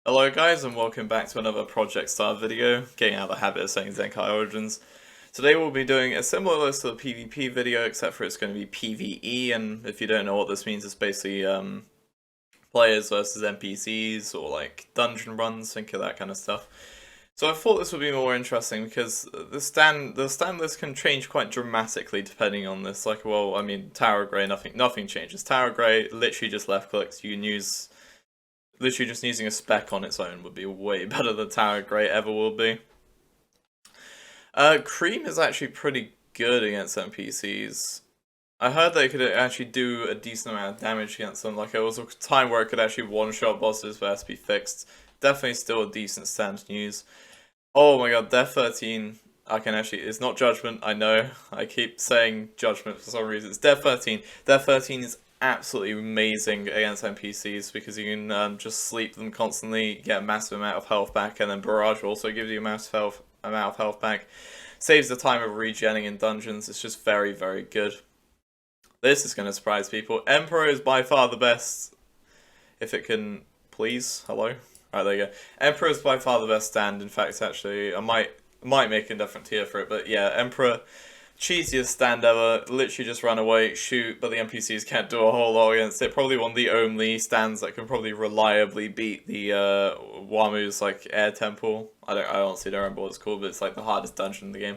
Hello guys and welcome back to another Project Star video, getting out of the habit of saying Zenkai Origins. Today we'll be doing a similar list to the PvP video, except for it's going to be PVE, and if you don't know what this means, it's basically players versus NPCs, or like dungeon runs, think of that kind of stuff. So I thought this would be more interesting because the stand list can change quite dramatically depending on this. Like, well, I mean, Tower Grey, nothing changes. Tower Grey literally just left clicks. You can use literally just using a spec on its own would be way better than Tower Grey ever will be. Cream is actually pretty good against NPCs. I heard they could actually do a decent amount of damage against them. Like, it was a time where it could actually one-shot bosses, but it has to be fixed. Definitely still a decent stand to use. Oh my god, Death 13. I can actually, it's not Judgment, I know. I keep saying Judgment for some reason. It's Death 13. Death 13 is absolutely amazing against NPCs because you can just sleep them constantly, get a massive amount of health back, and then Barrage also gives you a massive amount of health back. Saves the time of regenning in dungeons. It's just very, very good. This is going to surprise people. Emperor is by far the best. If it can, please. Hello? Right, there you go. Emperor is by far the best stand. In fact, actually, I might make a different tier for it, but yeah, Emperor, cheesiest stand ever. Literally just run away, shoot, but the NPCs can't do a whole lot against it. Probably one of the only stands that can probably reliably beat the Wamu's like Air Temple. I honestly don't remember what it's called, but it's like the hardest dungeon in the game.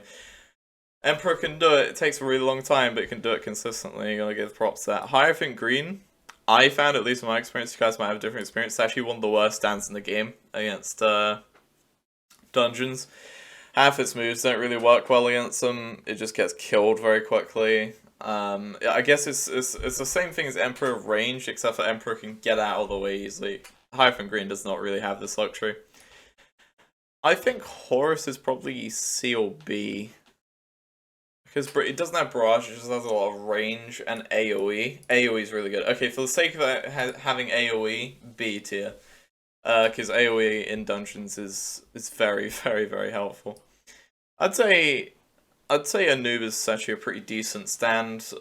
Emperor can do it. It takes a really long time, but it can do it consistently. You gotta give props to that. Hierophant Green, I found, at least in my experience, you guys might have a different experience, it's actually one of the worst stands in the game against dungeons. Half its moves don't really work well against them. It just gets killed very quickly. I guess it's the same thing as Emperor range, except for Emperor can get out of the way easily. Hierophant Green does not really have this luxury. I think Horus is probably C or B. Because it doesn't have barrage, it just has a lot of range and AoE. AoE is really good. Okay, for the sake of having AoE, B tier. Because AoE in dungeons is very, very, very helpful. I'd say Anubis is actually a pretty decent stand.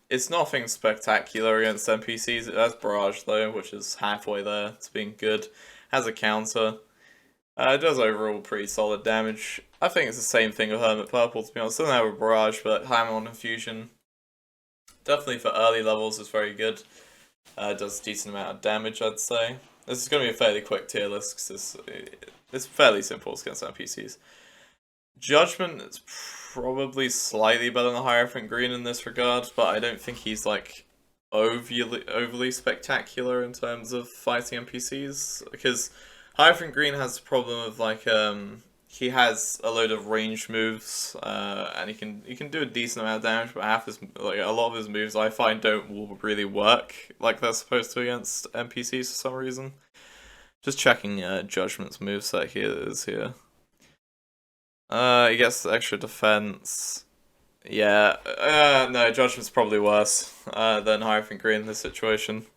It's nothing spectacular against NPCs. It has barrage though, which is halfway there to being good. Has a counter. It does overall pretty solid damage. I think it's the same thing with Hermit Purple, to be honest. It doesn't have a barrage, but Hammer on Infusion, definitely for early levels, is very good. It does a decent amount of damage, I'd say. This is going to be a fairly quick tier list, because it's fairly simple against NPCs. Judgment is probably slightly better than Hierophant Green in this regard, but I don't think he's, like, overly spectacular in terms of fighting NPCs, because Hierophant Green has the problem of, like, he has a load of range moves, and he can do a decent amount of damage, but a lot of his moves I find don't really work like they're supposed to against NPCs for some reason. Just checking Judgment's moveset here. He gets extra defense. Yeah, no, Judgment's probably worse than Hierophant Green in this situation.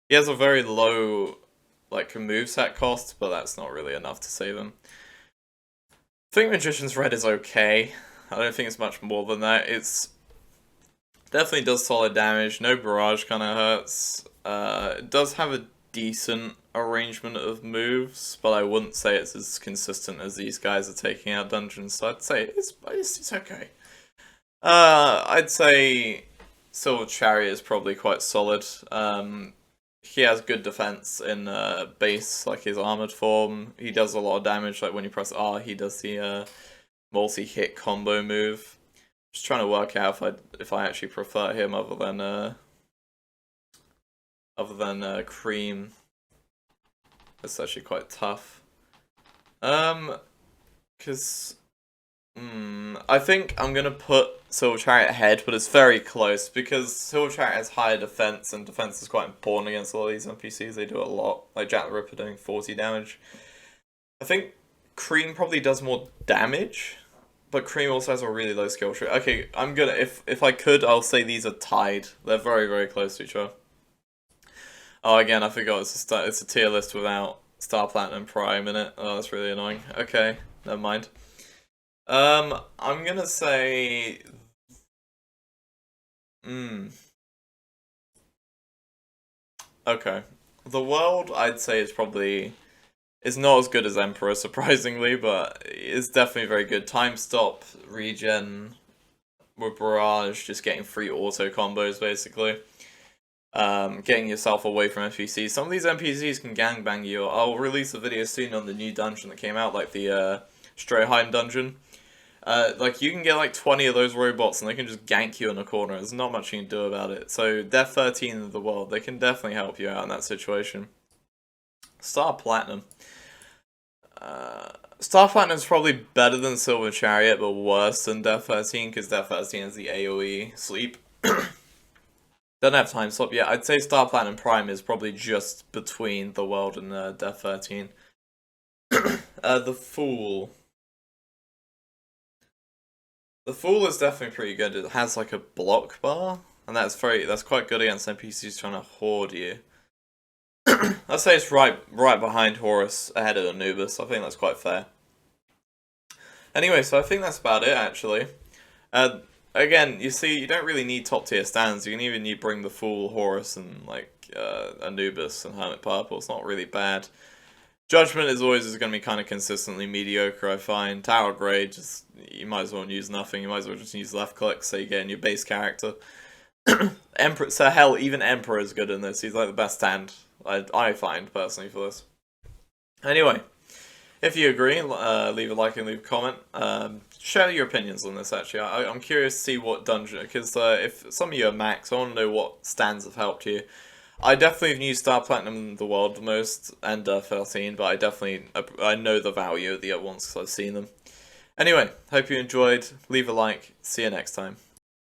He has a very low like moveset cost, but that's not really enough to save him. I think Magician's Red is okay. I don't think it's much more than that. It's definitely does solid damage. No barrage kind of hurts. It does have a decent arrangement of moves, but I wouldn't say it's as consistent as these guys are taking out dungeons. So I'd say it's okay. I'd say Silver Chariot is probably quite solid. He has good defense in base, like his armored form. He does a lot of damage, like when you press R, he does the multi-hit combo move. Just trying to work out if I actually prefer him other than Cream. It's actually quite tough. Because I think I'm gonna put Silver Chariot ahead, but it's very close because Silver Chariot has higher defense, and defense is quite important against a lot of these NPCs. They do a lot, like Jack the Ripper doing 40 damage. I think Cream probably does more damage, but Cream also has a really low skill tree. Okay, I'm gonna if I could, I'll say these are tied. They're very, very close to each other. Oh, again, I forgot it's a tier list without Star Platinum Prime in it. Oh, that's really annoying. Okay, never mind. I'm gonna say... Okay. The world, I'd say, is not as good as Emperor, surprisingly, but it's definitely very good. Time stop, regen, with Barrage, just getting free auto combos, basically. Getting yourself away from NPCs. Some of these NPCs can gangbang you. I'll release a video soon on the new dungeon that came out, like the Stroheim dungeon. Like, you can get like 20 of those robots and they can just gank you in a corner. There's not much you can do about it. So, they're 13 of the world. They can definitely help you out in that situation. Star Platinum. Star Platinum is probably better than Silver Chariot, but worse than Death 13, because Death 13 has the AoE sleep. Don't have time stop yet. I'd say Star Platinum Prime is probably just between the world and Death 13. The Fool. The Fool is definitely pretty good. It has like a block bar, and that's quite good against NPCs trying to hoard you. I'd say it's right behind Horus, ahead of Anubis. I think that's quite fair. Anyway, so I think that's about it, actually. Again, you see, you don't really need top tier stands. You can even bring the Fool, Horus, and like Anubis and Hermit Purple. It's not really bad. Judgment is always going to be kind of consistently mediocre, I find. Tower Grade, just you might as well use nothing. You might as well just use left click so you get in your base character. Emperor, so hell, even Emperor is good in this. He's like the best stand I find personally for this. Anyway, if you agree, leave a like and leave a comment. Share your opinions on this, actually. I'm curious to see what dungeon, because if some of you are max, I want to know what stands have helped you. I definitely have used Star Platinum in the world the most, and 13, but I know the value of the other ones because I've seen them. Anyway, hope you enjoyed. Leave a like. See you next time.